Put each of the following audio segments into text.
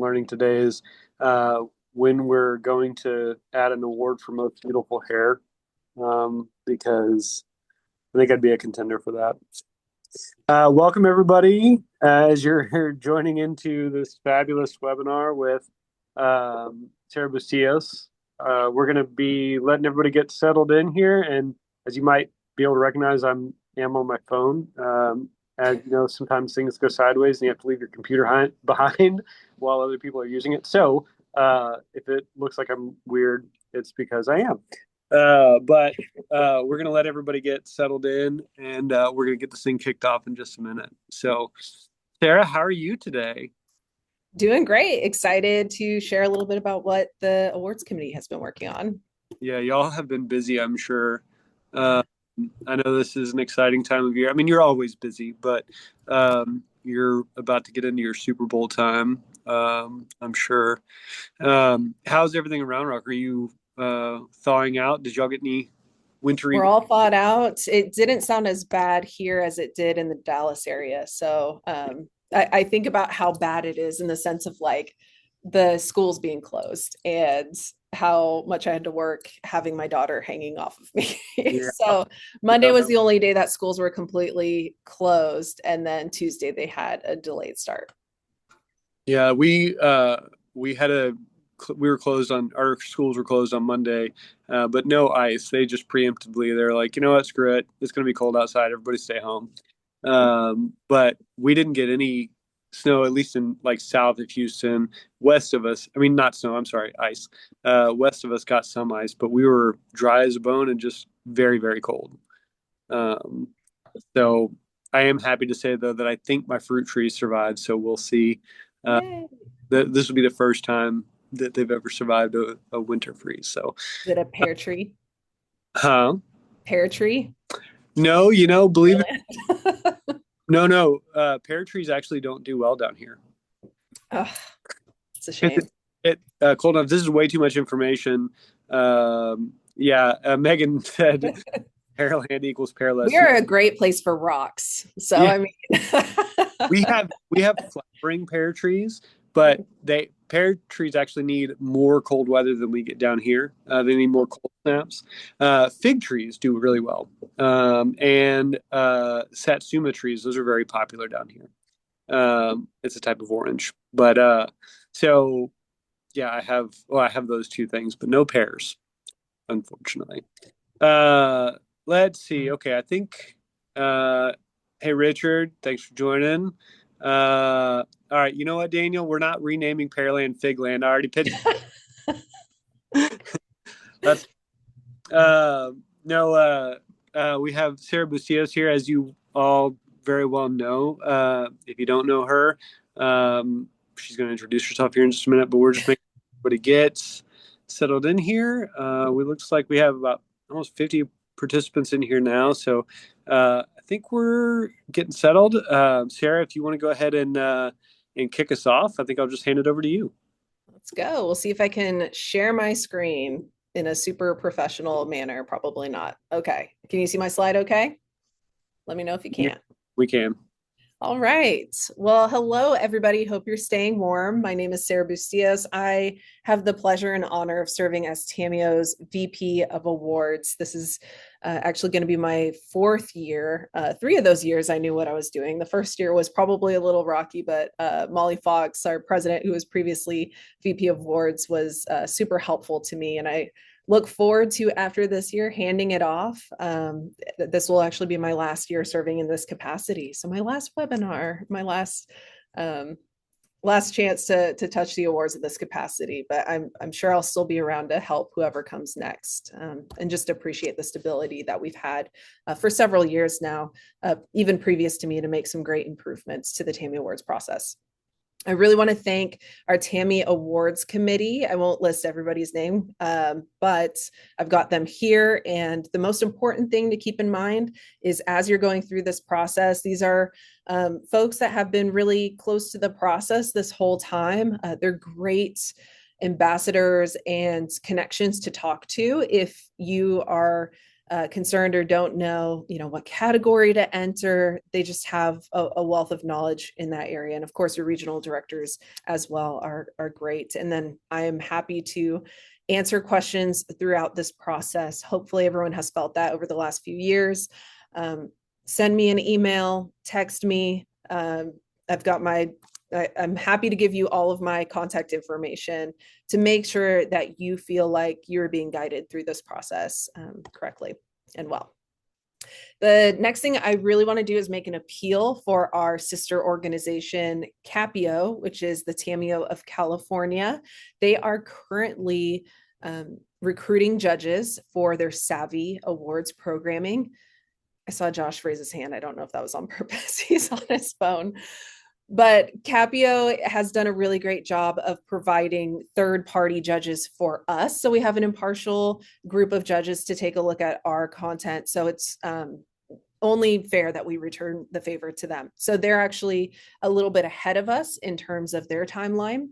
learning today is when we're going to add an award for most beautiful hair, because I think I'd be a contender for that. Welcome, everybody, as you're here joining into this fabulous webinar with Sara Bustilloz. We're going to be letting everybody get settled in here, and as you might be able to recognize, am on my phone. As you know, sometimes things go sideways, and you have to leave your computer behind while other people are using it. So if it looks like I'm weird, it's because I am. But we're going to let everybody get settled in, and we're going to get this thing kicked off in just a minute. So, Sara, how are you today? Doing great. Excited to share a little bit about what the awards committee has been working on. Yeah, y'all have been busy, I'm sure. Uh, I know this is an exciting time of year. I mean, you're always busy, but you're about to get into your Super Bowl time, I'm sure. How's everything around Rock? Are you thawing out? Did y'all get any wintry? We're all thawed out. It didn't sound as bad here as it did in the Dallas area. So I think about how bad it is in the sense of like the schools being closed and how much I had to work having my daughter hanging off of me. Yeah, So Monday was the only day that schools were completely closed. And then Tuesday they had a delayed start. yeah. We had a we were closed on our schools were closed on Monday, but no ice. They just preemptively they're like, you know what, screw it. It's going to be cold outside. Everybody stay home. But we didn't get any snow, at least in like south of Houston. West of us, I mean, not snow. I'm sorry, ice. West of us got some ice, but we were dry as a bone and just very, very cold. Um, so I am happy to say though that I think my fruit trees survived. So we'll see. Uh, Yay. this will be the first time that they've ever survived a winter freeze. So, Is it a pear tree? huh? Pear tree? No, believe it. Pearland? No. Pear trees actually don't do well down here. Oh, it's a It, shame. cold enough. This is way too much information. Yeah, Megan said Pearland equals We pearless. are a great place for rocks. So Yeah, I mean, we have flowering pear trees, but they pear trees actually need more cold weather than we get down here. They need more cold snaps. Fig trees do really well, and satsuma trees. Those are very popular down here. It's a type of orange, but so yeah, I have those two things, but no pears, unfortunately. Uh, let's see. Okay, I think. Uh, hey, Richard, thanks for joining. All right, you know what, Daniel? We're not renaming Pearland Figland. I already pitched. That's no. We have Sara Bustilloz here, as you all very well know. If you don't know her, she's going to introduce herself here in just a minute. But we're just making everybody gets settled in here. We looks like we have about almost 50 participants in here now, so I think we're getting settled. Sara, if you want to go ahead and kick us off, I think I'll just hand it over to you. let's go. We'll see if I can share my screen in a super professional manner. Probably not. Okay. Can you see my slide okay? Let me know if you Yeah, can't. we can. All right. Well, hello, everybody. Hope you're staying warm. My name is Sara Bustilloz. I have the pleasure and honor of serving as TAMIO's VP of Awards. This is actually going to be my fourth year. 3 of those years, I knew what I was doing. The first year was probably a little rocky, but Molly Fox, our president, who was previously VP of Awards, was super helpful to me. And I look forward to after this year handing it off. This will actually be my last year serving in this capacity. So my last webinar, my um, last chance to touch the awards in this capacity. But I'm sure I'll still be around to help whoever comes next, and just appreciate the stability that we've had for several years now, even previous to me, to make some great improvements to the TAMI Awards process. I really want to thank our TAMI Awards Committee. I won't list everybody's name, but I've got them here. And the most important thing to keep in mind is as you're going through this process, these are folks that have been really close to the process this whole time. They're great ambassadors and connections to talk to if you are concerned or don't know, what category to enter. They just have a wealth of knowledge in that area. And of course, your regional directors as well are great. And then I am happy to answer questions throughout this process. Hopefully everyone has felt that over the last few years. Send me an email, text me. I've got I'm happy to give you all of my contact information to make sure that you feel like you're being guided through this process correctly and well. The next thing I really want to do is make an appeal for our sister organization, CAPIO, which is the TAMIO of California. They are currently recruiting judges for their Savvy Awards programming. I saw Josh raise his hand. I don't know if that was on purpose. He's on his phone. But CAPIO has done a really great job of providing third-party judges for us. So we have an impartial group of judges to take a look at our content. So it's only fair that we return the favor to them. So they're actually a little bit ahead of us in terms of their timeline.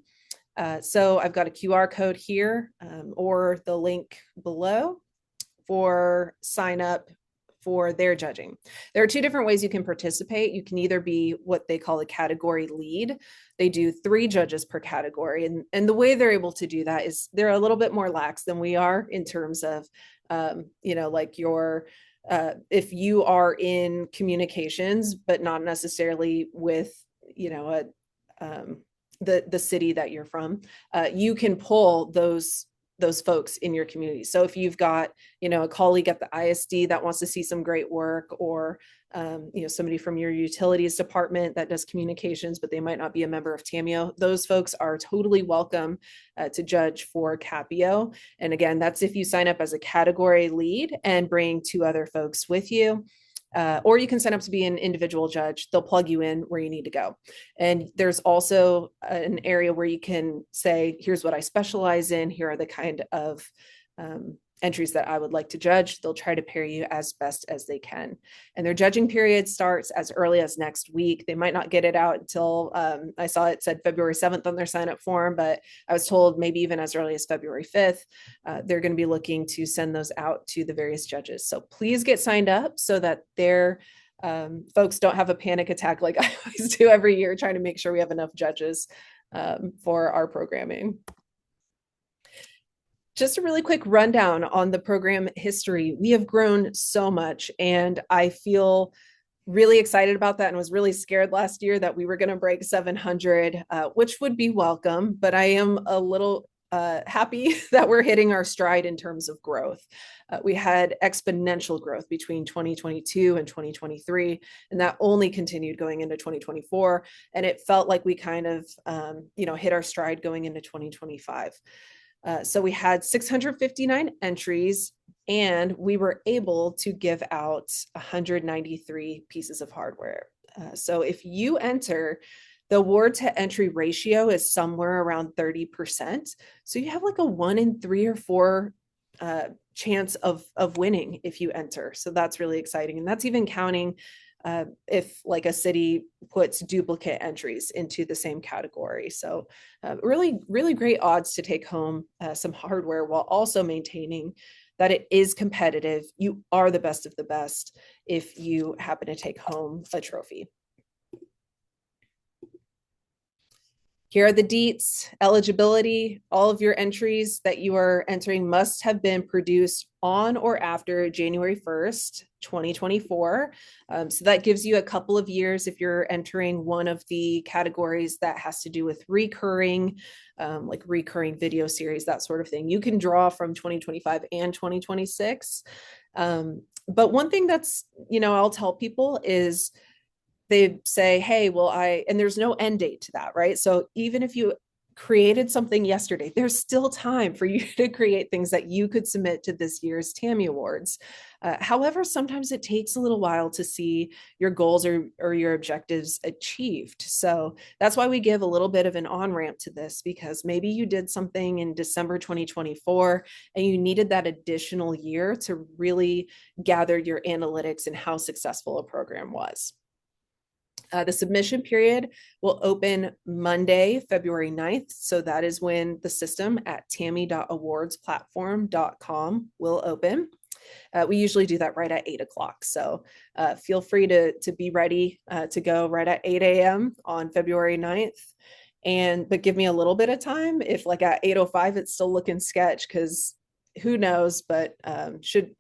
So I've got a QR code here or the link below for sign up for their judging. There are two different ways you can participate. You can either be what they call a category lead. They do 3 judges per category. And the way they're able to do that is they're a little bit more lax than we are in terms of, like if you are in communications, but not necessarily with, the city that you're from, you can pull those folks in your community. So if you've got, a colleague at the ISD that wants to see some great work, or, somebody from your utilities department that does communications, but they might not be a member of TAMIO, those folks are totally welcome to judge for CAPIO. And again, that's if you sign up as a category lead and bring 2 other folks with you. Or you can sign up to be an individual judge. They'll plug you in where you need to go. And there's also an area where you can say, here's what I specialize in. Here are the kind of entries that I would like to judge. They'll try to pair you as best as they can. And their judging period starts as early as next week. They might not get it out until, I saw it said February 7th on their sign up form, but I was told maybe even as early as February 5th. They're going to be looking to send those out to the various judges. So please get signed up so that their folks don't have a panic attack like I always do every year, trying to make sure we have enough judges for our programming. Just a really quick rundown on the program history. We have grown so much, and I feel really excited about that and was really scared last year that we were going to break 700, which would be welcome, but I am a little happy that we're hitting our stride in terms of growth. We had exponential growth between 2022 and 2023, and that only continued going into 2024. And it felt like we kind of, hit our stride going into 2025. So we had 659 entries, and we were able to give out 193 pieces of hardware. So if you enter, the award to entry ratio is somewhere around 30%. So you have like a 1 in 3 or 4 chance of winning if you enter. So that's really exciting. And that's even counting if like a city puts duplicate entries into the same category. So really, really great odds to take home some hardware while also maintaining that it is competitive. You are the best of the best if you happen to take home a trophy. Here are the deets, eligibility. All of your entries that you are entering must have been produced on or after January 1st, 2024. So that gives you a couple of years if you're entering one of the categories that has to do with recurring, like recurring video series, that sort of thing. You can draw from 2025 and 2026. But one thing that's, I'll tell people is, they say, hey, well, and there's no end date to that, right? So even if you created something yesterday, there's still time for you to create things that you could submit to this year's TAMI Awards. However, sometimes it takes a little while to see your goals or your objectives achieved. So that's why we give a little bit of an on-ramp to this, because maybe you did something in December 2024 and you needed that additional year to really gather your analytics and how successful a program was. The submission period will open Monday, February 9th. So that is when the system at tami.awardsplatform.com will open. We usually do that right at 8 o'clock. So feel free to be ready to go right at 8 a.m. on February 9th. But give me a little bit of time. If like at 8:05 it's still looking sketch, because who knows, but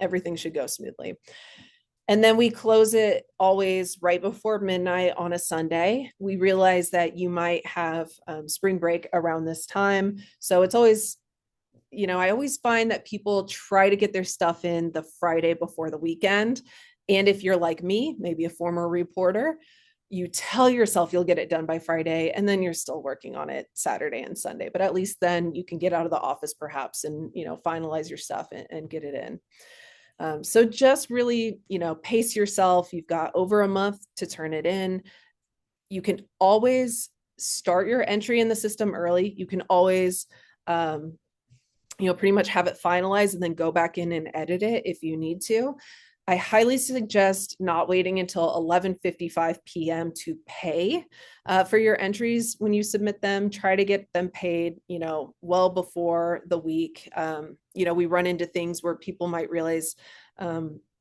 everything should go smoothly. And then we close it always right before midnight on a Sunday. We realize that you might have spring break around this time. So it's always, I always find that people try to get their stuff in the Friday before the weekend. And if you're like me, maybe a former reporter, you tell yourself you'll get it done by Friday, and then you're still working on it Saturday and Sunday. But at least then you can get out of the office perhaps and, finalize your stuff and get it in. So just really, pace yourself. You've got over a month to turn it in. You can always start your entry in the system early. You can always, pretty much have it finalized and then go back in and edit it if you need to. I highly suggest not waiting until 11:55 p.m. to pay for your entries when you submit them. Try to get them paid, well before the week. We run into things where people might realize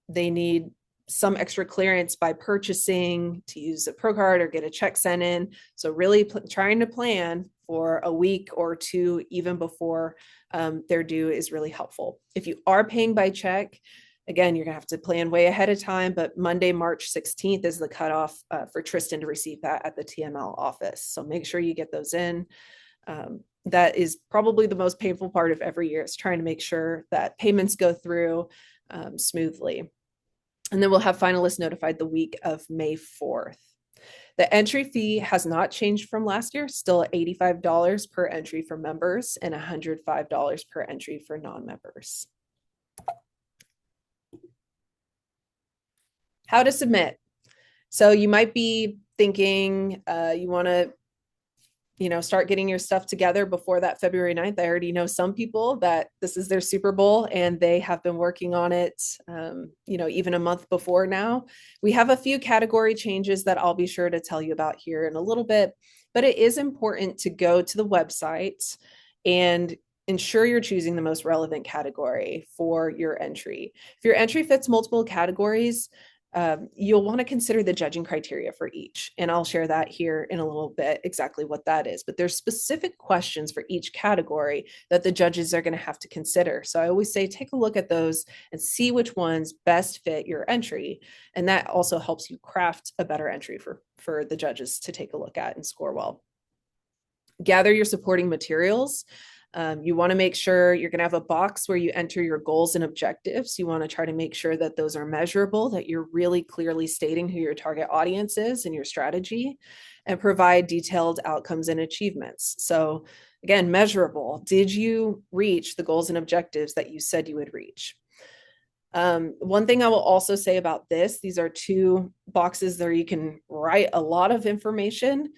they need some extra clearance by purchasing to use a pro card or get a check sent in. So really trying to plan for a week or two, even before they're due, is really helpful. If you are paying by check, again, you're gonna have to plan way ahead of time, but Monday, March 16th is the cutoff for Tristan to receive that at the TML office. So make sure you get those in. That is probably the most painful part of every year, is trying to make sure that payments go through smoothly. And then we'll have finalists notified the week of May 4th. The entry fee has not changed from last year, still at $85 per entry for members and $105 per entry for non-members. How to submit. So you might be thinking you want to, start getting your stuff together before that February 9th. I already know some people that this is their Super Bowl and they have been working on it, even a month before now. We have a few category changes that I'll be sure to tell you about here in a little bit, but it is important to go to the website and ensure you're choosing the most relevant category for your entry. If your entry fits multiple categories, you'll want to consider the judging criteria for each. And I'll share that here in a little bit, exactly what that is. But there's specific questions for each category that the judges are going to have to consider. So I always say, take a look at those and see which ones best fit your entry. And that also helps you craft a better entry for the judges to take a look at and score well. Gather your supporting materials. You want to make sure you're going to have a box where you enter your goals and objectives. You want to try to make sure that those are measurable, that you're really clearly stating who your target audience is and your strategy, and provide detailed outcomes and achievements. So again, measurable. Did you reach the goals and objectives that you said you would reach? One thing I will also say about this, these are two boxes there you can write a lot of information.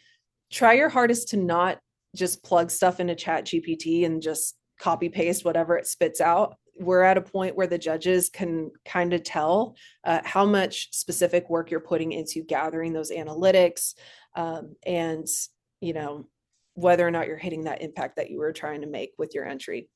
Try your hardest to not just plug stuff into ChatGPT and just copy paste whatever it spits out. We're at a point where the judges can kind of tell how much specific work you're putting into gathering those analytics, and whether or not you're hitting that impact that you were trying to make with your entry.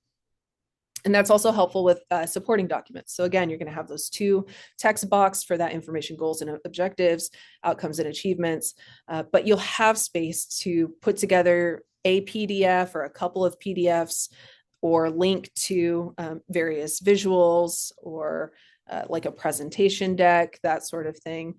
And that's also helpful with supporting documents. So again, you're going to have those two text box for that information, goals and objectives, outcomes and achievements, but you'll have space to put together a PDF or a couple of PDFs, or link to various visuals, or like a presentation deck, that sort of thing.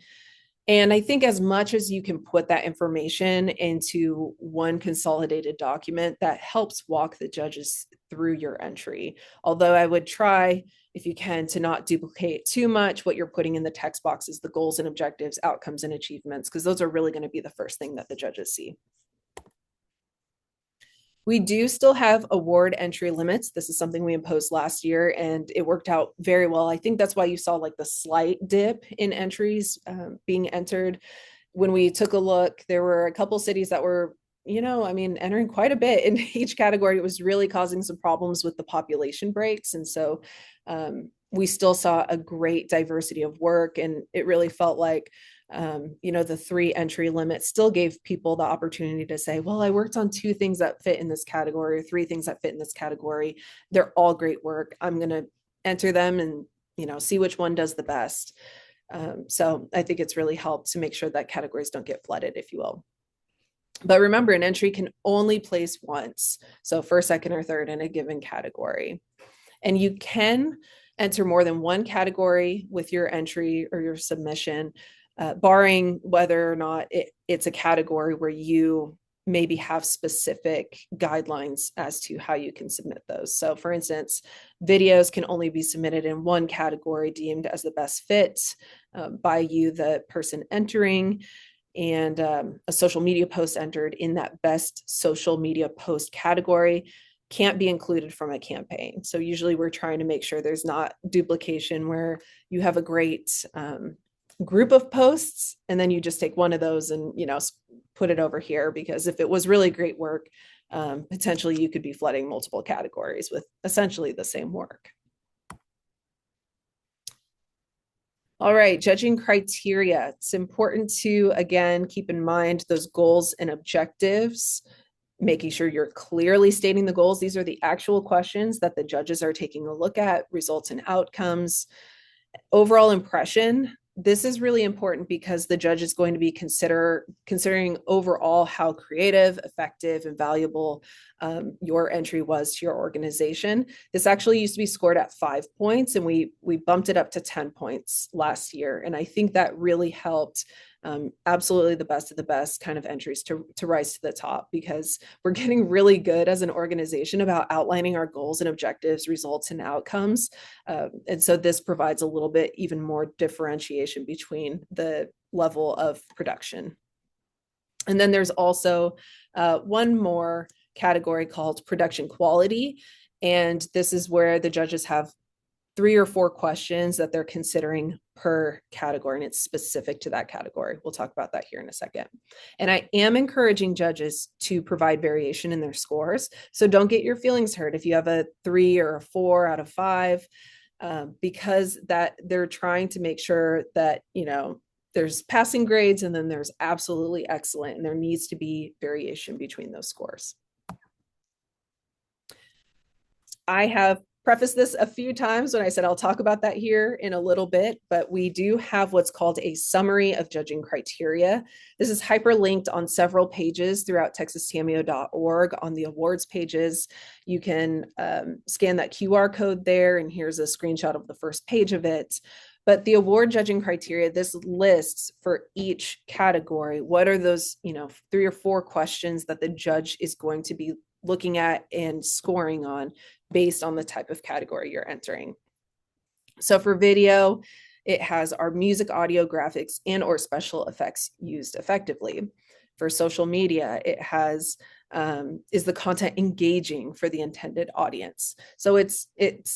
And I think as much as you can put that information into one consolidated document, that helps walk the judges through your entry. Although I would try, if you can, to not duplicate too much. What you're putting in the text box is the goals and objectives, outcomes and achievements, because those are really going to be the first thing that the judges see. We do still have award entry limits. This is something we imposed last year and it worked out very well. I think that's why you saw like the slight dip in entries being entered. When we took a look, there were a couple cities that were, entering quite a bit in each category. It was really causing some problems with the population breaks. And so we still saw a great diversity of work, and it really felt like the 3 entry limit still gave people the opportunity to say, well, I worked on 2 things that fit in this category, or 3 things that fit in this category. They're all great work. I'm going to enter them and see which one does the best. So I think it's really helped to make sure that categories don't get flooded, if you will. But remember, an entry can only place once. So first, second, or third in a given category. And you can enter more than one category with your entry or your submission, barring whether or not it's a category where you maybe have specific guidelines as to how you can submit those. So for instance, videos can only be submitted in one category deemed as the best fit by you, the person entering, and a social media post entered in that best social media post category can't be included from a campaign. So usually we're trying to make sure there's not duplication where you have a great group of posts and then you just take one of those and put it over here, because if it was really great work, potentially you could be flooding multiple categories with essentially the same work. All right, judging criteria. It's important to, again, keep in mind those goals and objectives, making sure you're clearly stating the goals. These are the actual questions that the judges are taking a look at, results and outcomes. Overall impression. This is really important because the judge is going to be considering overall how creative, effective, and valuable your entry was to your organization. This actually used to be scored at 5 points, and we bumped it up to 10 points last year. And I think that really helped absolutely the best of the best kind of entries to rise to the top, because we're getting really good as an organization about outlining our goals and objectives, results and outcomes. And so this provides a little bit even more differentiation between the level of production. And then there's also one more category called production quality. And this is where the judges have 3 or 4 questions that they're considering per category, and it's specific to that category. We'll talk about that here in a second. And I am encouraging judges to provide variation in their scores. So don't get your feelings hurt if you have a 3 or a 4 out of 5, because that they're trying to make sure that, there's passing grades and then there's absolutely excellent, and there needs to be variation between those scores. I have prefaced this a few times when I said I'll talk about that here in a little bit, but we do have what's called a summary of judging criteria. This is hyperlinked on several pages throughout texastamio.org on the awards pages. You can scan that QR code there, and here's a screenshot of the first page of it. But the award judging criteria, this lists for each category what are those 3 or 4 questions that the judge is going to be looking at and scoring on based on the type of category you're entering. So for video, it has our music, audio, graphics, and or special effects used effectively. For social media, it has is the content engaging for the intended audience. So it's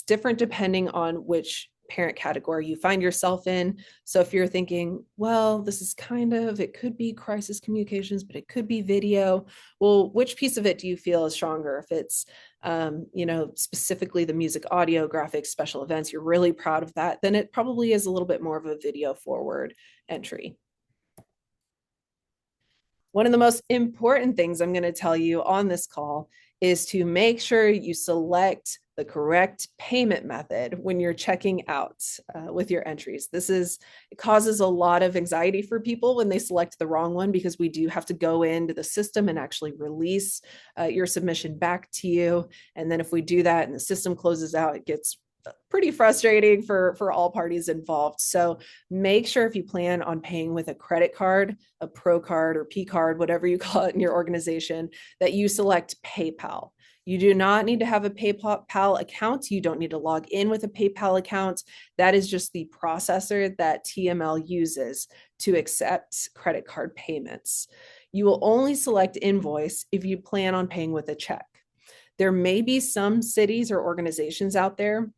different depending on which parent category you find yourself in. So if you're thinking, well, this is it could be crisis communications, but it could be video. Well, which piece of it do you feel is stronger? If it's, specifically the music, audio, graphics, special events, you're really proud of that, then it probably is a little bit more of a video forward entry. One of the most important things I'm going to tell you on this call is to make sure you select the correct payment method when you're checking out with your entries. It causes a lot of anxiety for people when they select the wrong one, because we do have to go into the system and actually release your submission back to you. And then if we do that and the system closes out, it gets pretty frustrating for all parties involved. So make sure if you plan on paying with a credit card, a pro card or P card, whatever you call it in your organization, that you select PayPal. You do not need to have a PayPal account. You don't need to log in with a PayPal account. That is just the processor that TML uses to accept credit card payments. You will only select invoice if you plan on paying with a check. There may be some cities or organizations out there.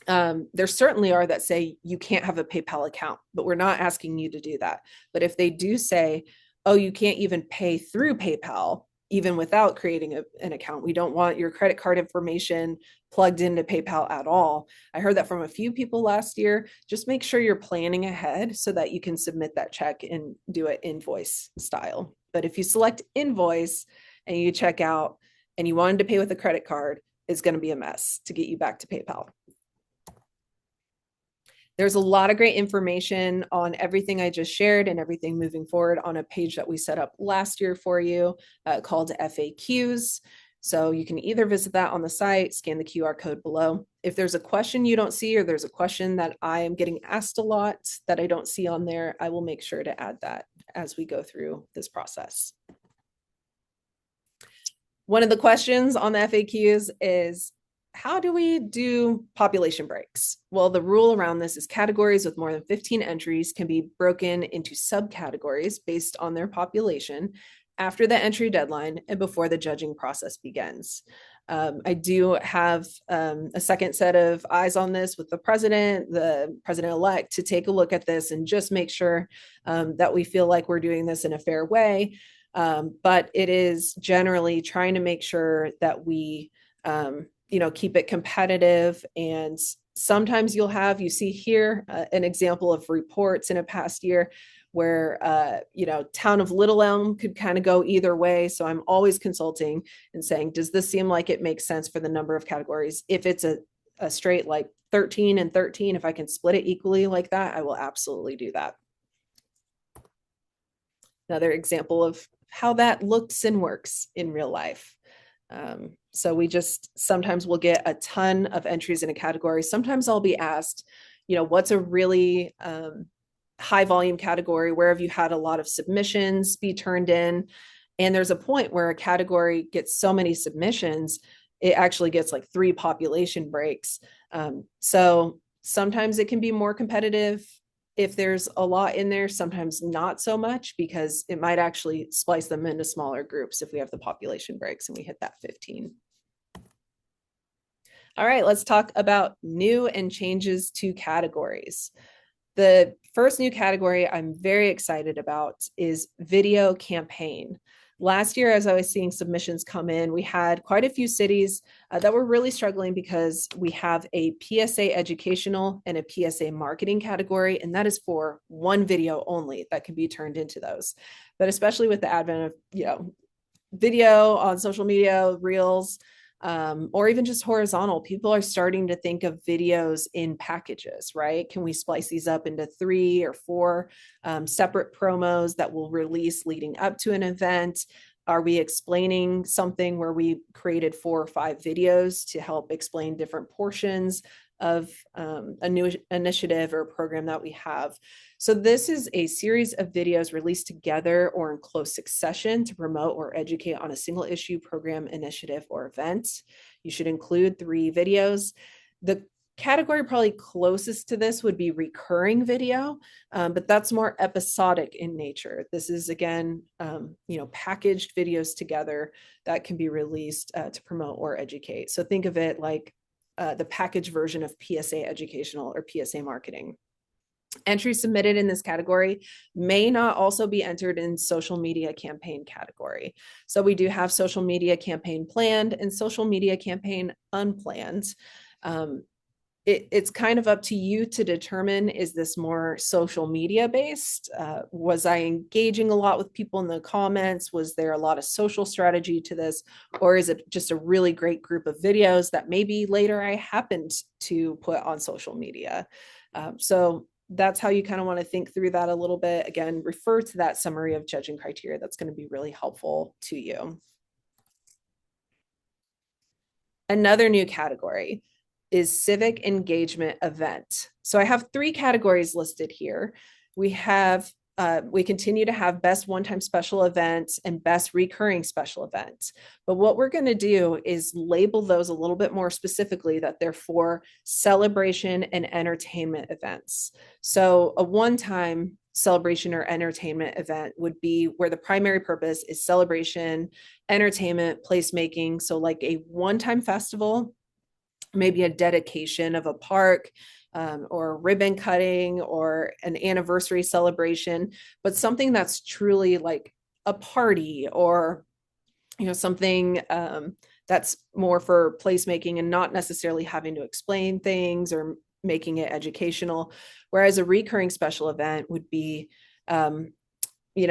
There certainly are that say you can't have a PayPal account, but we're not asking you to do that. But if they do say, oh, you can't even pay through PayPal, even without creating an account, we don't want your credit card information plugged into PayPal at all. I heard that from a few people last year. Just make sure you're planning ahead so that you can submit that check and do it invoice style. But if you select invoice and you check out and you wanted to pay with a credit card, it's going to be a mess to get you back to PayPal. There's a lot of great information on everything I just shared and everything moving forward on a page that we set up last year for you called FAQs. So you can either visit that on the site, scan the QR code below. If there's a question you don't see, or there's a question that I am getting asked a lot that I don't see on there, I will make sure to add that as we go through this process. One of the questions on the FAQs is, how do we do population breaks? Well, the rule around this is categories with more than 15 entries can be broken into subcategories based on their population after the entry deadline and before the judging process begins. I do have a second set of eyes on this with the president-elect, to take a look at this and just make sure that we feel like we're doing this in a fair way. But it is generally trying to make sure that we, keep it competitive. And sometimes you see here an example of reports in a past year where, town of Little Elm could kind of go either way. So I'm always consulting and saying, does this seem like it makes sense for the number of categories? If it's a straight like 13 and 13, if I can split it equally like that, I will absolutely do that. Another example of how that looks and works in real life. So we just sometimes we'll get a ton of entries in a category. Sometimes I'll be asked, what's a really high volume category? Where have you had a lot of submissions be turned in? And there's a point where a category gets so many submissions, it actually gets like 3 population breaks. So sometimes it can be more competitive if there's a lot in there, sometimes not so much, because it might actually splice them into smaller groups if we have the population breaks and we hit that 15. All right, let's talk about new and changes to categories. The first new category I'm very excited about is video campaign. Last year, as I was seeing submissions come in, we had quite a few cities that were really struggling because we have a PSA educational and a PSA marketing category, and that is for one video only that can be turned into those. But especially with the advent of, video on social media, reels, or even just horizontal, people are starting to think of videos in packages, right? Can we splice these up into 3 or 4 separate promos that we'll release leading up to an event? Are we explaining something where we created 4 or 5 videos to help explain different portions of a new initiative or program that we have? So this is a series of videos released together or in close succession to promote or educate on a single issue, program, initiative, or event. You should include 3 videos. The category probably closest to this would be recurring video, but that's more episodic in nature. This is, again, packaged videos together that can be released to promote or educate. So think of it like the packaged version of PSA educational or PSA marketing. Entries submitted in this category may not also be entered in social media campaign category. So we do have social media campaign planned and social media campaign unplanned. It's kind of up to you to determine, is this more social media based? Was I engaging a lot with people in the comments? Was there a lot of social strategy to this? Or is it just a really great group of videos that maybe later I happened to put on social media? So that's how you kind of want to think through that a little bit. Again, refer to that summary of judging criteria. That's going to be really helpful to you. Another new category is civic engagement event. So I have 3 categories listed here. We continue to have best one-time special events and best recurring special events. But what we're going to do is label those a little bit more specifically, that they're for celebration and entertainment events. So a one-time celebration or entertainment event would be where the primary purpose is celebration, entertainment, placemaking. So like a one-time festival, maybe a dedication of a park, or ribbon cutting or an anniversary celebration, but something that's truly like a party, or something that's more for placemaking and not necessarily having to explain things or making it educational. Whereas a recurring special event would be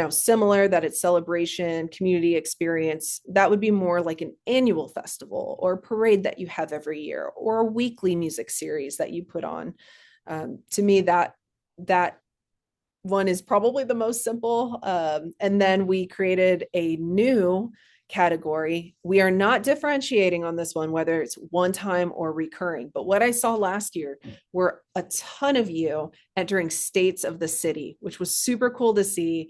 similar, that it's celebration, community experience. That would be more like an annual festival or parade that you have every year, or a weekly music series that you put on. To me, that one is probably the most simple. And then we created a new category. We are not differentiating on this one, whether it's one time or recurring. But what I saw last year were a ton of you entering states of the city, which was super cool to see.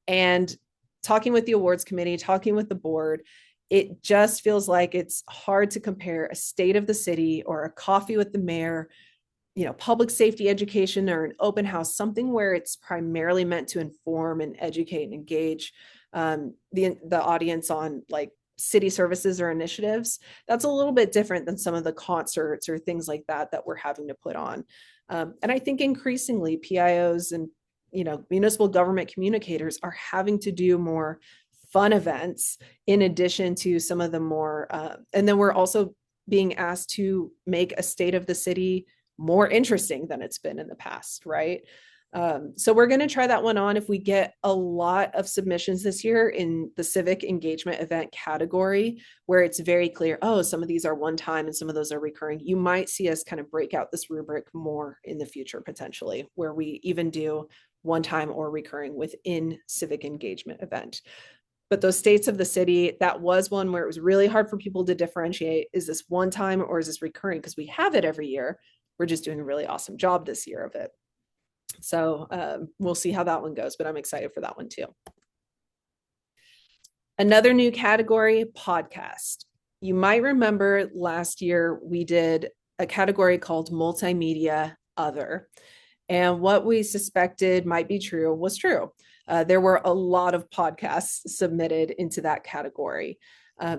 And talking with the awards committee, talking with the board, it just feels like it's hard to compare a state of the city or a coffee with the mayor, public safety education or an open house, something where it's primarily meant to inform and educate and engage the audience on like city services or initiatives. That's a little bit different than some of the concerts or things like that we're having to put on. And I think increasingly PIOs and municipal government communicators are having to do more fun events in addition to some of the more, and then we're also being asked to make a state of the city more interesting than it's been in the past, right? So we're going to try that one on. If we get a lot of submissions this year in the civic engagement event category, where it's very clear, oh, some of these are one time and some of those are recurring, you might see us kind of break out this rubric more in the future, potentially, where we even do one time or recurring within civic engagement event. But those states of the city, that was one where it was really hard for people to differentiate. Is this one time or is this recurring? Because we have it every year. We're just doing a really awesome job this year of it. So we'll see how that one goes, but I'm excited for that one too. Another new category, podcast. You might remember last year we did a category called multimedia other. And what we suspected might be true was true. There were a lot of podcasts submitted into that category.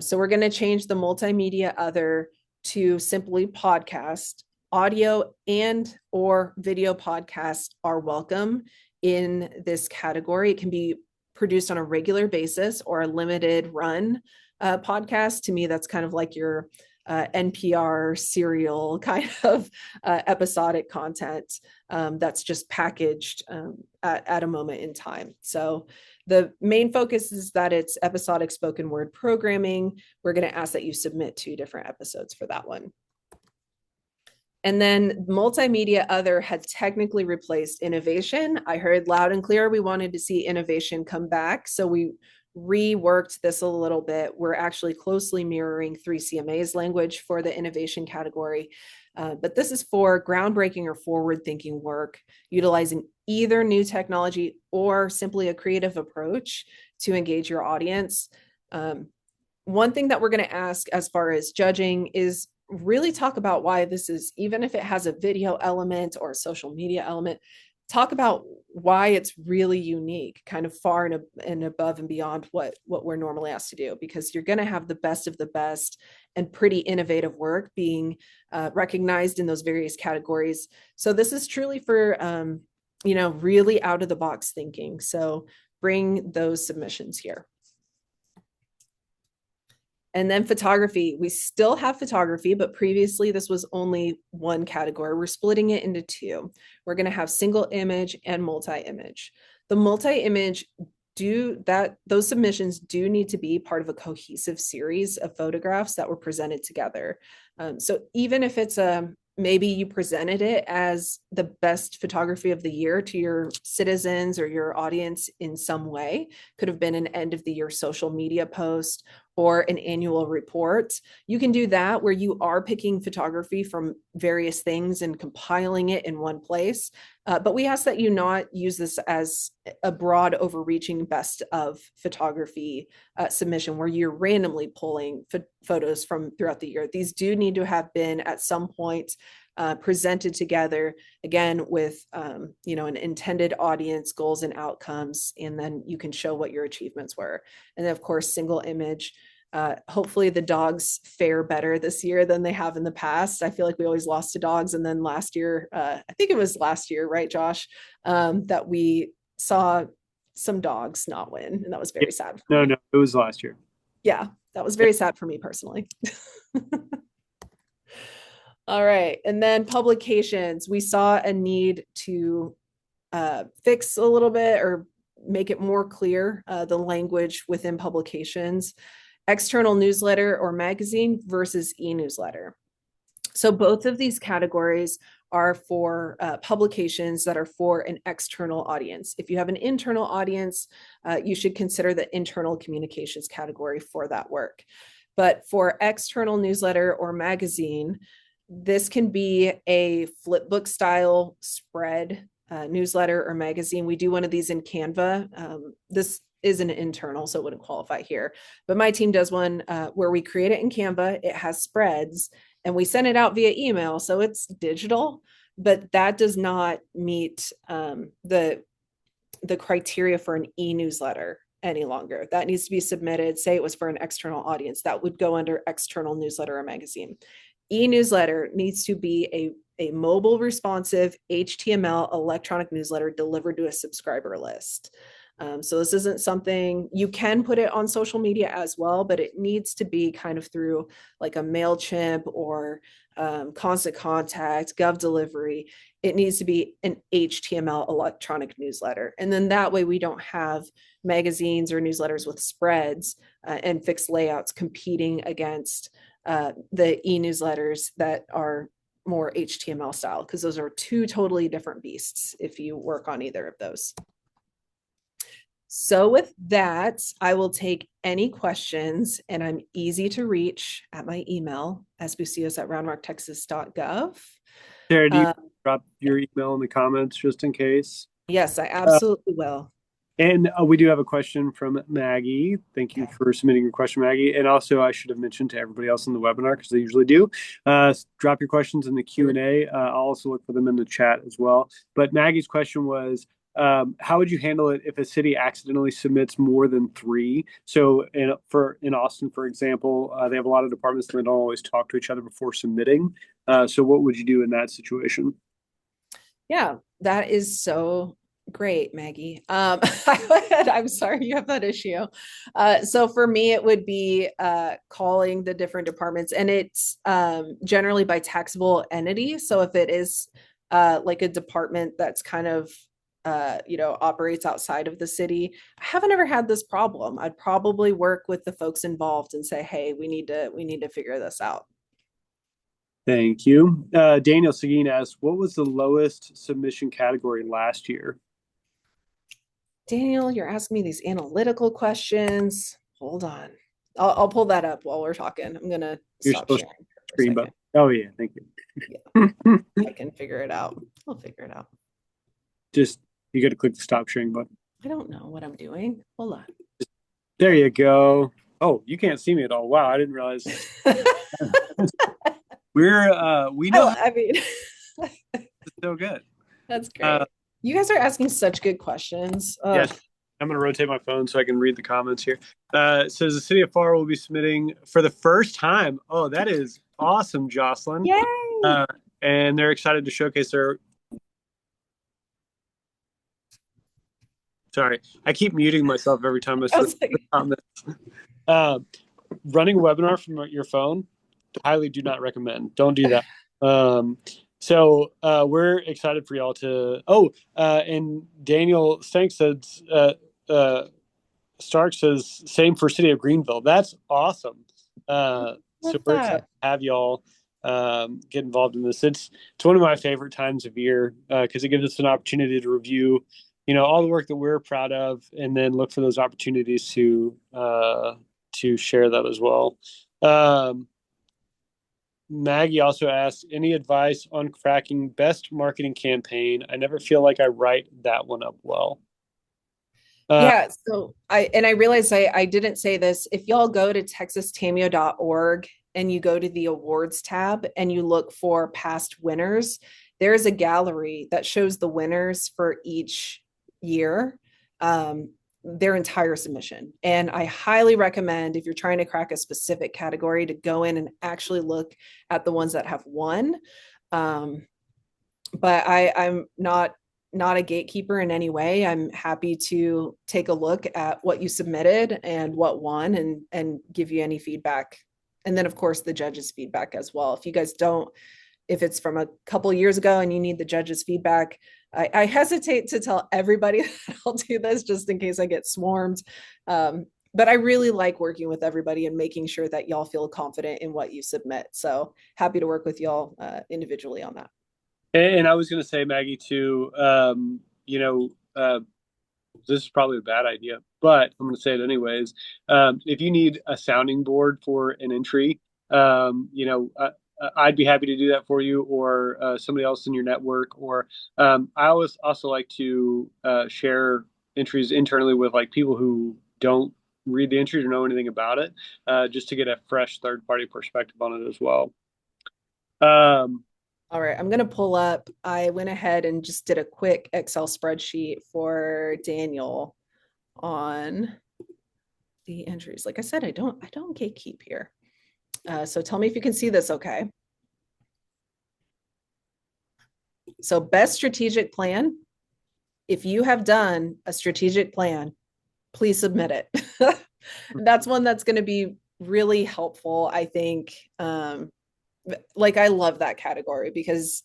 So we're going to change the multimedia other to simply podcast. Audio and or video podcasts are welcome in this category. It can be produced on a regular basis or a limited run podcast. To me, that's kind of like your NPR serial kind of episodic content that's just packaged at a moment in time. So the main focus is that it's episodic spoken word programming. We're going to ask that you submit 2 different episodes for that one. And then multimedia other had technically replaced innovation. I heard loud and clear we wanted to see innovation come back. So we reworked this a little bit. We're actually closely mirroring 3CMA's language for the innovation category. But this is for groundbreaking or forward-thinking work, utilizing either new technology or simply a creative approach to engage your audience. One thing that we're going to ask as far as judging is really talk about why this is, even if it has a video element or a social media element, talk about why it's really unique, kind of far and above and beyond what we're normally asked to do, because you're going to have the best of the best and pretty innovative work being recognized in those various categories. So this is truly for, really out of the box thinking. So bring those submissions here. And then photography, we still have photography, but previously this was only one category. We're splitting it into 2. We're going to have single image and multi-image. The multi-image those submissions do need to be part of a cohesive series of photographs that were presented together. So even if it's maybe you presented it as the best photography of the year to your citizens or your audience in some way, could have been an end of the year social media post or an annual report. You can do that where you are picking photography from various things and compiling it in one place. But we ask that you not use this as a broad overreaching best of photography submission where you're randomly pulling photos from throughout the year. These do need to have been at some point presented together, again, with an intended audience, goals and outcomes, and then you can show what your achievements were. And then, of course, single image. Hopefully the dogs fare better this year than they have in the past. I feel like we always lost to dogs. And then last year, I think it was last year, right, Josh, that we saw some dogs not win. And that was very sad. No, it was last year. Yeah, that was very sad for me personally. All right. And then publications, we saw a need to fix a little bit or make it more clear the language within publications, external newsletter or magazine versus e-newsletter. So both of these categories are for publications that are for an external audience. If you have an internal audience, you should consider the internal communications category for that work. But for external newsletter or magazine, this can be a flipbook style spread newsletter or magazine. We do one of these in Canva. This is an internal, so it wouldn't qualify here. But my team does one where we create it in Canva. It has spreads and we send it out via email. So it's digital, but that does not meet the criteria for an e-newsletter any longer. That needs to be submitted. Say it was for an external audience. That would go under external newsletter or magazine. E-newsletter needs to be a mobile responsive HTML electronic newsletter delivered to a subscriber list. So this isn't something you can put it on social media as well, but it needs to be kind of through like a MailChimp or Constant Contact, Gov Delivery. It needs to be an HTML electronic newsletter. And then that way we don't have magazines or newsletters with spreads and fixed layouts competing against the e-newsletters that are more HTML style, because those are two totally different beasts if you work on either of those. So with that, I will take any questions, and I'm easy to reach at my email, sbustilloz@roundrocktexas.gov. Sarah, do you drop your email in the comments just in case? Yes, I absolutely will. And we do have a question from Maggie. Thank you for submitting your question, Maggie. And also, I should have mentioned to everybody else in the webinar, because they usually do, drop your questions in the Q&A. I'll also look for them in the chat as well. But Maggie's question was, how would you handle it if a city accidentally submits more than 3? So in Austin, for example, they have a lot of departments that don't always talk to each other before submitting. So what would you do in that situation? Yeah, that is so great, Maggie. I'm sorry you have that issue. So for me, it would be calling the different departments, and it's generally by taxable entity. So if it is like a department that's kind of operates outside of the city, I haven't ever had this problem. I'd probably work with the folks involved and say, hey, we need to figure this out. Thank you. Daniel Seguin asks, what was the lowest submission category last year? Daniel, you're asking me these analytical questions. Hold on. I'll pull that up while we're talking. I'm gonna stop sharing for a second. Oh yeah, thank you. Yeah, I can figure it out. I'll figure it out. Just you got to click the stop sharing button. I don't know what I'm doing. Hold on. There you go. Oh, you can't see me at all. Wow, I didn't realize. We know. I mean, it's so good. That's great. You guys are asking such good questions. Yes. I'm going to rotate my phone so I can read the comments here. It says the city of FAR will be submitting for the first time. Oh, that is awesome, Jocelyn. Yay! And they're excited to showcase their. Sorry, I keep muting myself every time I say the comments. Running a webinar from your phone, highly do not recommend. Don't do that. So we're excited for y'all to. And Daniel Stank says, Stark says, same for City of Greenville. That's awesome. So we're excited to have y'all get involved in this. It's one of my favorite times of year because it gives us an opportunity to review, all the work that we're proud of, and then look for those opportunities to share that as well. Maggie also asked, any advice on cracking best marketing campaign? I never feel like I write that one up well. Yeah, so I realized I didn't say this. If y'all go to texastamio.org and you go to the awards tab and you look for past winners, there's a gallery that shows the winners for each year, their entire submission. And I highly recommend, if you're trying to crack a specific category, to go in and actually look at the ones that have won. But I'm not a gatekeeper in any way. I'm happy to take a look at what you submitted and what won, and give you any feedback. And then of course the judges' feedback as well. If you guys don't, if it's from a couple years ago and you need the judges' feedback, I hesitate to tell everybody that I'll do this just in case I get swarmed. But I really like working with everybody and making sure that y'all feel confident in what you submit. So happy to work with y'all individually on that. And I was going to say, Maggie, too, this is probably a bad idea, but I'm going to say it anyways. If you need a sounding board for an entry, I'd be happy to do that for you or somebody else in your network. Or I always also like to share entries internally with like people who don't read the entries or know anything about it, just to get a fresh third party perspective on it as well. Um, All right, I'm gonna pull up. I went ahead and just did a quick Excel spreadsheet for Daniel on the entries. Like I said, I don't gatekeep here. So tell me if you can see this, okay? So best strategic plan. If you have done a strategic plan, please submit it. That's one that's going to be really helpful, I think. Like I love that category because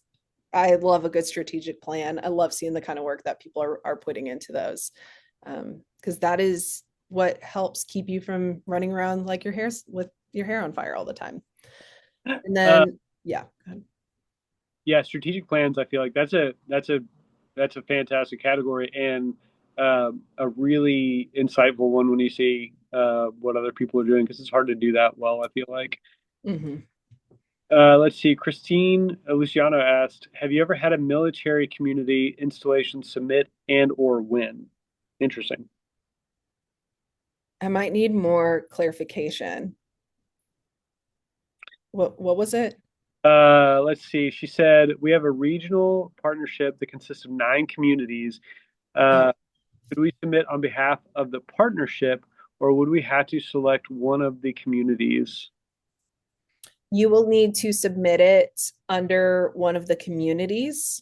I love a good strategic plan. I love seeing the kind of work that people are putting into those. Because that is what helps keep you from running around like your hair's with your hair on fire all the time. And uh, then, yeah, yeah, strategic plans. I feel like that's a fantastic category and a really insightful one when you see what other people are doing because it's hard to do that well. I feel like. hmm. Let's see. Christine Luciano asked, "Have you ever had a military community installation submit and or win?" Interesting. I might need more clarification. What was it? Let's see. She said, "We have a regional partnership that consists of 9 communities. Uh, could we submit on behalf of the partnership, or would we have to select one of the communities?" You will need to submit it under one of the communities.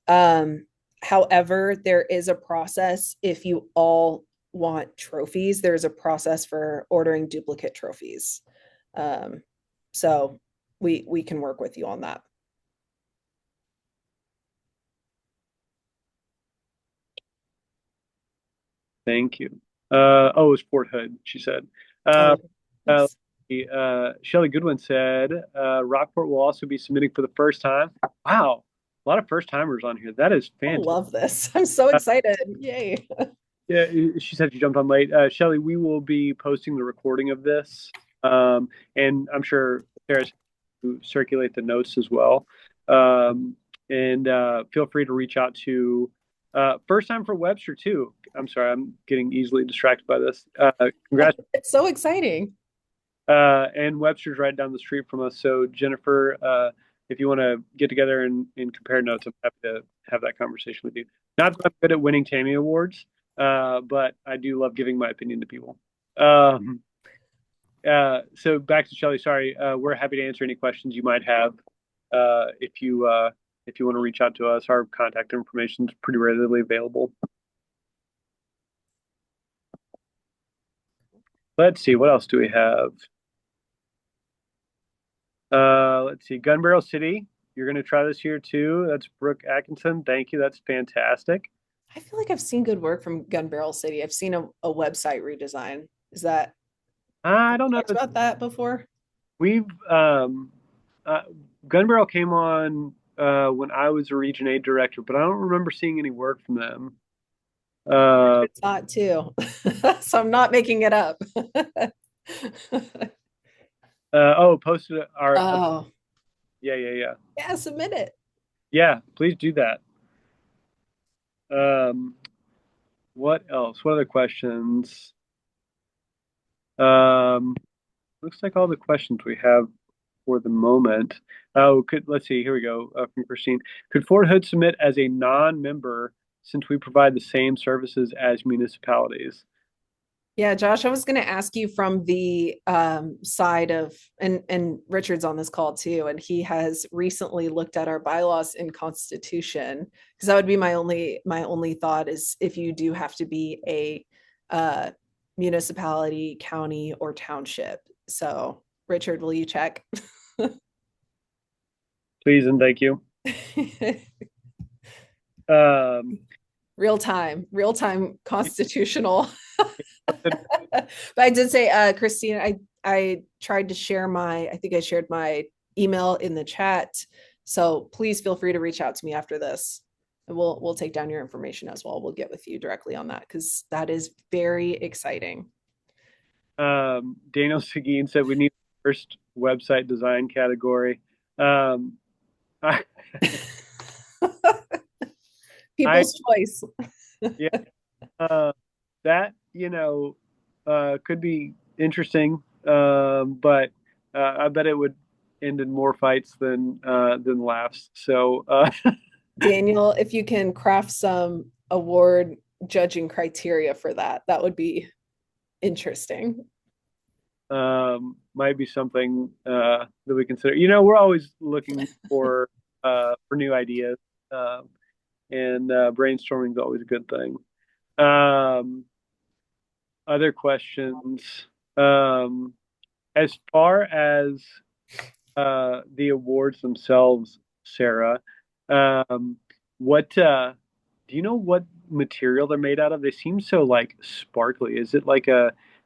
Um, However, there is a process if you all want trophies, there's a process for ordering duplicate trophies. Um, so we can work with you on that. Thank you. Oh, it was Fort Hood, she said. Uh, Oh, uh, nice. Shelley Goodwin said, Rockport will also be submitting for the first time. Wow, a lot of first timers on here. That is I fantastic. love this. I'm so excited. Yay. Yeah, she said she jumped on late. Shelley, we will be posting the recording of this, and I'm sure Sarah's to circulate the notes as well. Um, and feel free to reach out to first time for Webster too. I'm sorry, I'm getting easily distracted by this. Congrats. It's so exciting. And Webster's right down the street from us. So Jennifer, if you want to get together and compare notes, I'm happy to have that conversation with you. Not that I'm good at winning TAMI Awards, but I do love giving my opinion to people. Um, so back to Shelley. Sorry, we're happy to answer any questions you might have. If you want to reach out to us, our contact information is pretty readily available. Let's see, what else do we have? Let's see, Gun Barrel City. You're going to try this here too. That's Brooke Atkinson. Thank you. That's fantastic. I feel like I've seen good work from Gun Barrel City. I've seen a website redesign. Is that I don't know talked that about that before? we've uh, Gun Barrel came on when I was a Region 8 director, but I don't remember seeing any work from them. Uh, It's not too. So I'm not making it up. oh, posted our Oh, yeah, yeah, yeah. yeah, submit it. Yeah, please do that. Um, what else? What other questions? Um, looks like all the questions we have for the moment. Oh, let's see. Here we go from Christine. Could Fort Hood submit as a non-member since we provide the same services as municipalities? Yeah, Josh, I was going to ask you from the side of, and Richard's on this call too, and he has recently looked at our bylaws and constitution because that would be my only thought is if you do have to be a uh, municipality, county, or township. So, Richard, will you check? Please and thank you. Um, Real time constitutional. But I did say, Christine, I tried to share I think I shared my email in the chat. So please feel free to reach out to me after this. And we'll take down your information as well. We'll get with you directly on that because that is very exciting. Daniel Seguin said we need the first website design category. Um, I, I, People's choice. yeah, uh, that, could be interesting. But I bet it would end in more fights than laughs. So, Daniel, if you can craft some award judging criteria for that, that would be interesting. might be something that we consider. We're always looking for new ideas, and brainstorming is always a good thing. Um, Other questions. Um, as far as the awards themselves, Sarah, um, what do you know what material they're made out of? They seem so like sparkly. Is it,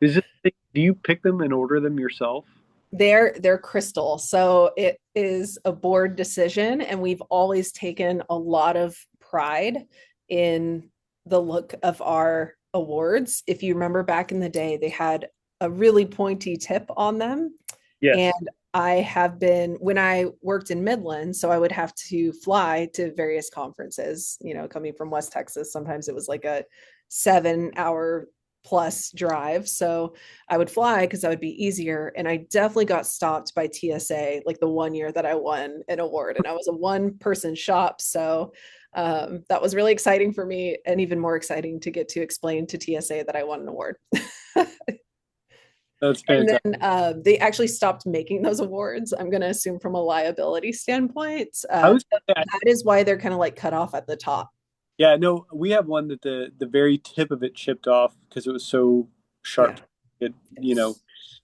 do you pick them and order them yourself? They're crystal. So it is a board decision, and we've always taken a lot of pride in the look of our awards. If you remember back in the day, they had a really pointy tip on them. Yes. And I have been, when I worked in Midland, so I would have to fly to various conferences, coming from West Texas. Sometimes it was like a 7 hour plus drive. So I would fly because that would be easier. And I definitely got stopped by TSA like the one year that I won an award. And I was a one person shop. So that was really exciting for me, and even more exciting to get to explain to TSA that I won an award. That's And fantastic. then they actually stopped making those awards. I'm going to assume from a liability standpoint. I was That is why they're kind of like cut off at the top. Yeah, no, we have one that the very tip of it chipped off because it was so Yeah. sharp. It, Yes.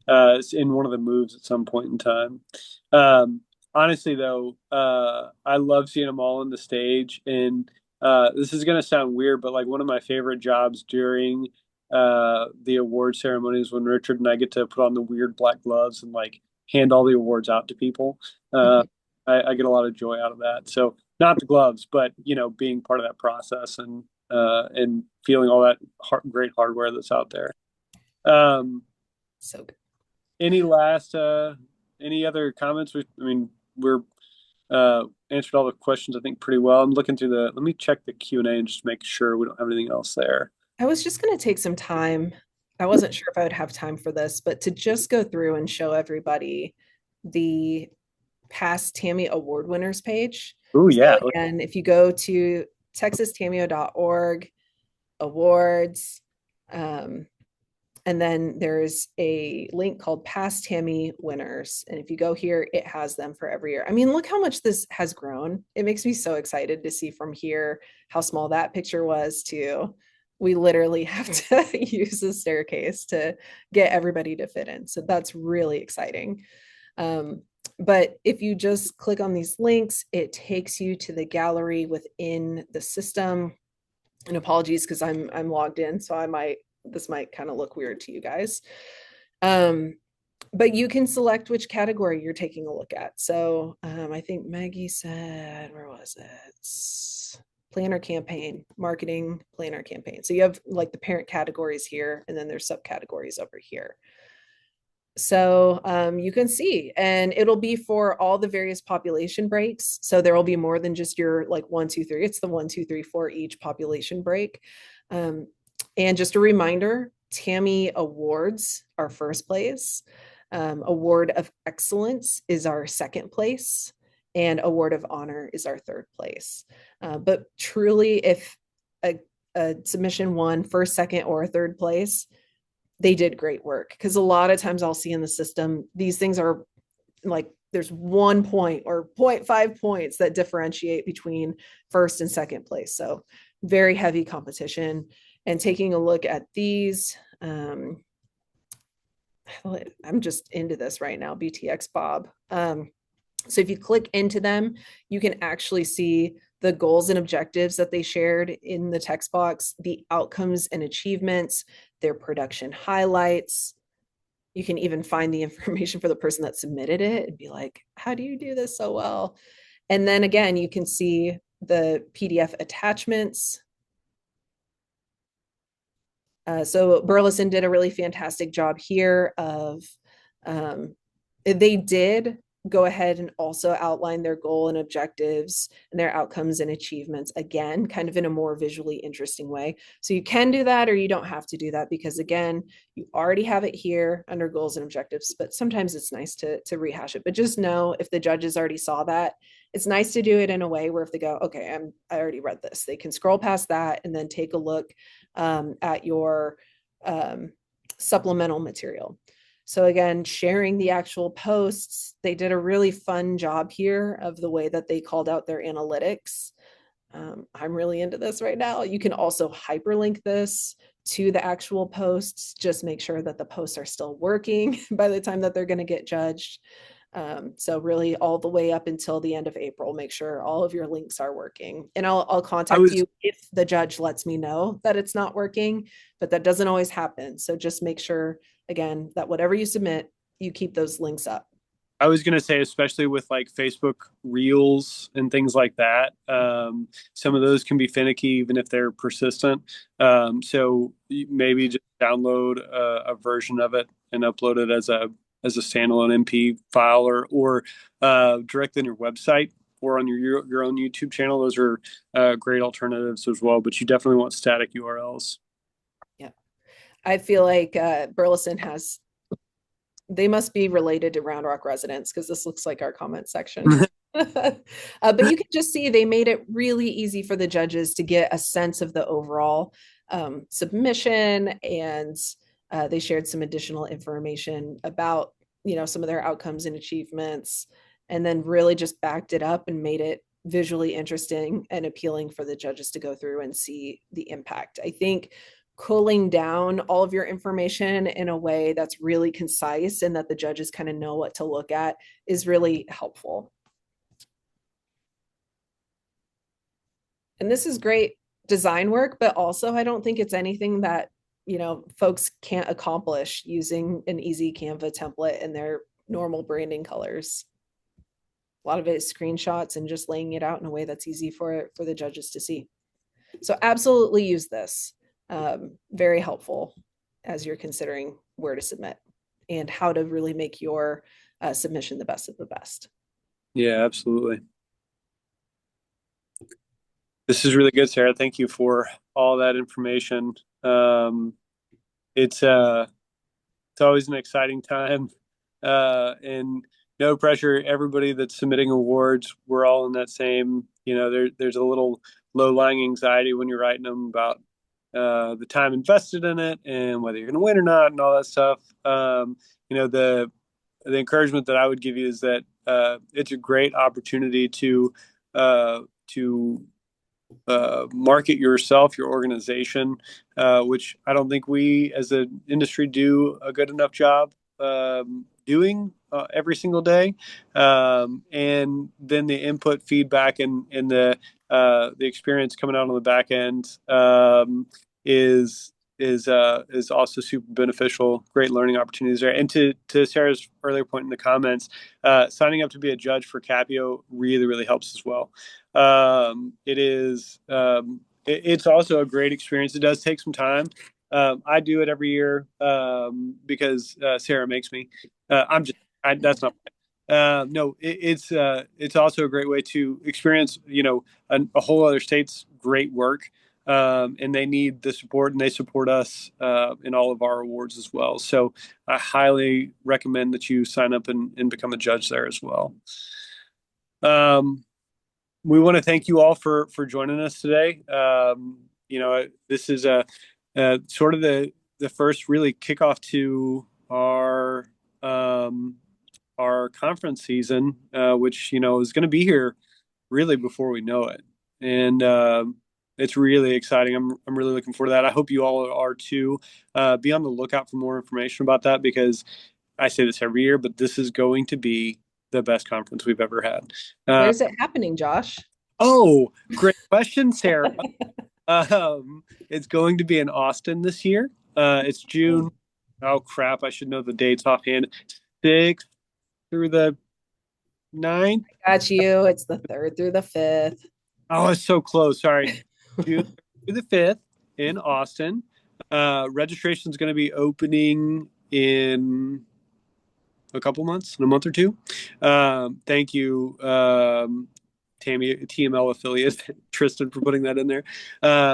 it's in one of the moves at some point in time. Um, Honestly, though, I love seeing them all on the stage, and this is gonna sound weird, but like one of my favorite jobs during the award ceremony is when Richard and I get to put on the weird black gloves and like hand all the awards out to people. Uh, Mhm. I get a lot of joy out of that. So not the gloves, but being part of that process and feeling all that great hardware that's out there. Um, So good. any last any other comments? I mean, we're answered all the questions I think pretty well. I'm looking through the. Let me check the Q&A and just make sure we don't have anything else there. I was just going to take some time. I wasn't sure if I would have time for this, but to just go through and show everybody the past TAMI award winners page. Oh So yeah. again, if you go to texastamio.org awards, um, and then there's a link called Past TAMI Winners. And if you go here, it has them for every year. I mean, look how much this has grown. It makes me so excited to see from here how small that picture was to we literally have to use a staircase to get everybody to fit in. So that's really exciting. But if you just click on these links, it takes you to the gallery within the system. And apologies because I'm logged in, so this might kind of look weird to you guys. Um, but you can select which category you're taking a look at. So I think Maggie said, where was it? Planner campaign, marketing, planner campaign. So you have like the parent categories here, and then there's subcategories over here. So you can see, and it'll be for all the various population breaks. So there will be more than just your like 1, 2, 3. It's the 1, 2, 3, 4 each population break. Um, and just a reminder, TAMI Awards are first place. Award of Excellence is our second place, and Award of Honor is our third place. But truly, if a submission won first, second, or third place, they did great work, because a lot of times I'll see in the system these things are like there's 1 point or 0.5 points that differentiate between first and second place. So very heavy competition. And taking a look at these, I'm just into this right now, BTX Bob. So if you click into them, you can actually see the goals and objectives that they shared in the text box, the outcomes and achievements, their production highlights. You can even find the information for the person that submitted it and be like, how do you do this so well? And then again, you can see the PDF attachments. So Burleson did a really fantastic job here of um, they did go ahead and also outline their goal and objectives and their outcomes and achievements again, kind of in a more visually interesting way. So you can do that or you don't have to do that because again, you already have it here under goals and objectives, but sometimes it's nice to rehash it. But just know if the judges already saw that, it's nice to do it in a way where if they go, okay, I already read this, they can scroll past that and then take a look at your um, supplemental material. So again, sharing the actual posts, they did a really fun job here of the way that they called out their analytics. I'm really into this right now. You can also hyperlink this to the actual posts. Just make sure that the posts are still working by the time that they're going to get judged. So really all the way up until the end of April, make sure all of your links are working. And I'll I contact was you if the judge lets me know that it's not working, but that doesn't always happen. So just make sure, again, that whatever you submit, you keep those links up. I was gonna say, especially with like Facebook Reels and things like that, some of those can be finicky even if they're persistent. So maybe just download a version of it and upload it as a standalone MP file or directly on your website or on your own YouTube channel. Those are great alternatives as well. But you definitely want static URLs. Yeah. I feel like Burleson has, they must be related to Round Rock residents because this looks like our comment section. But you can just see they made it really easy for the judges to get a sense of the overall submission, and they shared some additional information about some of their outcomes and achievements, and then really just backed it up and made it visually interesting and appealing for the judges to go through and see the impact. I think cooling down all of your information in a way that's really concise and that the judges kind of know what to look at is really helpful. And this is great design work, but also I don't think it's anything that, folks can't accomplish using an easy Canva template and their normal branding colors. A lot of it is screenshots and just laying it out in a way that's easy for the judges to see. So absolutely use this. Very helpful as you're considering where to submit and how to really make your submission the best of the best. Yeah, absolutely. This is really good, Sarah. Thank you for all that information. It's it's always an exciting time, and no pressure. Everybody that's submitting awards, we're all in that same. There's a little low-lying anxiety when you're writing them about the time invested in it and whether you're going to win or not, and all that stuff. The encouragement that I would give you is that it's a great opportunity to market yourself, your organization, which I don't think we as an industry do a good enough job doing every single day. And then the input, feedback, and the experience coming out on the back end is is also super beneficial. Great learning opportunities there. And to Sarah's earlier point in the comments, signing up to be a judge for Capio really helps as well. It's also a great experience. It does take some time. I do it every year because Sarah makes me. That's not. No, it's also a great way to experience, a whole other state's great work, and they need the support, and they support us in all of our awards as well. So I highly recommend that you sign up and become a judge there as well. Um, we want to thank you all for joining us today. This is a sort of the first really kickoff to um, our conference season, which is going to be here really before we know it, and it's really exciting. I'm really looking forward to that. I hope you all are too. Be on the lookout for more information about that because I say this every year, but this is going to be the best conference we've ever had. Uh, Where's it happening, Josh? Oh, great question, Sarah. It's going to be in Austin this year. It's June. Oh crap, I should know the dates offhand. 6th through the 9th. Got you. It's the 3rd through the 5th. Oh, it's so close. Sorry. June through the 5th in Austin. Registration is going to be opening in a couple months, in a month or two. Thank you, TAMI TML affiliate Tristan for putting that in there.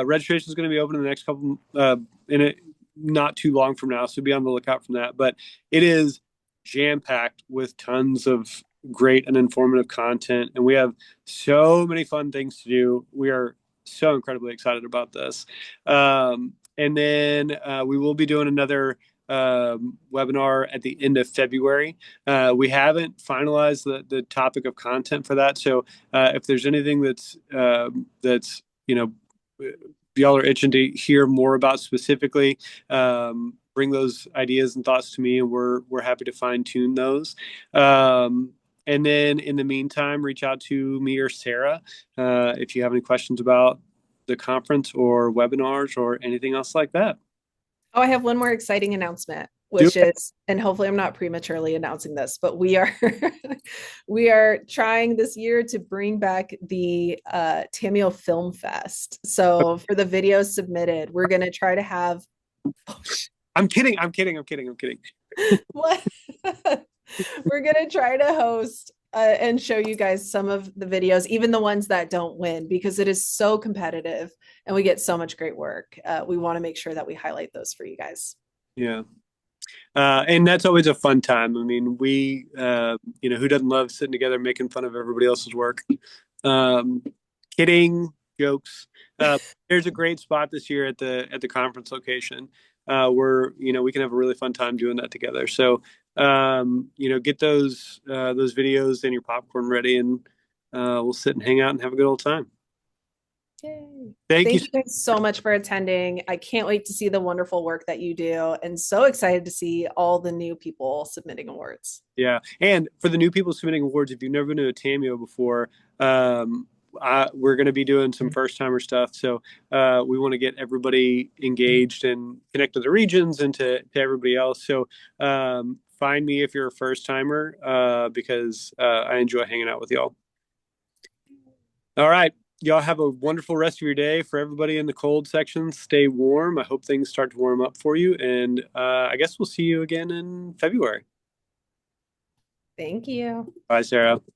Registration is going to be open in the next couple in it not too long from now, so be on the lookout from that. But it is jam packed with tons of great and informative content, and we have so many fun things to do. We are so incredibly excited about this. And then we will be doing another webinar at the end of February. We haven't finalized the topic of content for that. So if there's anything that's y'all are itching to hear more about specifically, bring those ideas and thoughts to me, and we're happy to fine tune those. And then in the meantime, reach out to me or Sarah if you have any questions about the conference or webinars or anything else like that. Oh, I have one more exciting announcement, Do which is, and hopefully I'm not prematurely announcing this, but we are we are trying this year to bring back the Tamio Film Fest. So for the videos submitted, we're gonna try to have I'm kidding. I'm kidding. I'm kidding. I'm kidding. what we're gonna try to host and show you guys some of the videos, even the ones that don't win, because it is so competitive and we get so much great work. We want to make sure that we highlight those for you guys. Yeah. And that's always a fun time. I mean, who doesn't love sitting together making fun of everybody else's work? Um, Kidding, jokes. There's a great spot this year at the conference location where we can have a really fun time doing that together. So get those videos and your popcorn ready, and we'll sit and hang out and have a good old time. Yay. Thank you. Thank you guys so much for attending. I can't wait to see the wonderful work that you do, and so excited to see all the new people submitting awards. Yeah, and for the new people submitting awards, if you've never been to a Tamio before, we're going to be doing some first timer stuff. So we want to get everybody engaged and connect to the regions and to everybody else. So find me if you're a first timer because I enjoy hanging out with y'all. All right. Y'all have a wonderful rest of your day. For everybody in the cold section, stay warm. I hope things start to warm up for you. And I guess we'll see you again in February. Thank you. Bye, Sarah.